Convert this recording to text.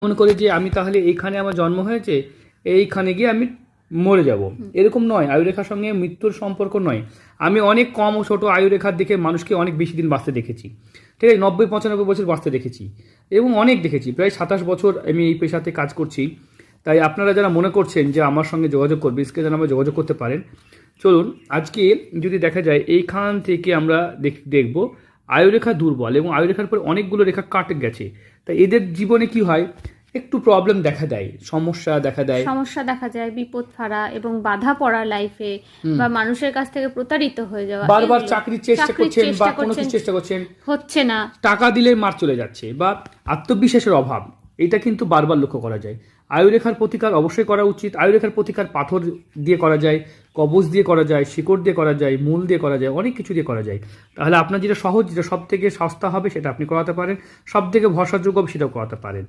মনে করি যে আমি তাহলে এইখানে আমার জন্ম হয়েছে, এইখানে গিয়ে আমি মরে যাব, এরকম নয়। আয়ুরেখার সঙ্গে মৃত্যুর সম্পর্ক নয়। আমি অনেক কম ও ছোটো আয়ুরেখার দিকে মানুষকে অনেক বেশি দিন বাঁচতে দেখেছি, ঠিক আছে, 90-95 বছর বাঁচতে দেখেছি, এবং অনেক দেখেছি। প্রায় 27 বছর আমি এই পেশাতে কাজ করছি। তাই আপনারা যারা মনে করছেন যে আমার সঙ্গে যোগাযোগ করবে, স্ক্রিনে যেন আমরা যোগাযোগ করতে পারেন। চলুন আজকে যদি দেখা যায় এইখান থেকে আমরা দেখব আয়ুরেখা দুর্বল এবং আয়ুরেখার পর অনেকগুলো রেখা কাটে গেছে। তাই এদের জীবনে কি হয়, একটু প্রবলেম দেখা দেয়, সমস্যা দেখা যায়, বিপদ ফাড়া এবং বাধা পড়া লাইফে, বা মানুষের কাছ থেকে প্রতারিত হয়ে যাওয়া, বারবার চাকরির চেষ্টা করছেন বা কোনো কিছু চেষ্টা করছেন, হচ্ছে না, টাকা দিলেই মার চলে যাচ্ছে, বা আত্মবিশ্বাসের অভাব, এটা কিন্তু বারবার লক্ষ্য করা যায়। আয়ুরেখার প্রতিকার অবশ্যই করা উচিত। আয়ুরেখার প্রতিকার পাথর দিয়ে করা যায়, কবচ দিয়ে করা যায়, শিকড় দিয়ে করা যায়, মূল দিয়ে করা যায়, অনেক কিছু দিয়ে করা যায়। তাহলে আপনার যেটা সহজ, যেটা সব থেকে সস্তা হবে সেটা আপনি করাতে পারেন, সব থেকে ভরসাযোগ্য হবে সেটাও করাতে পারেন।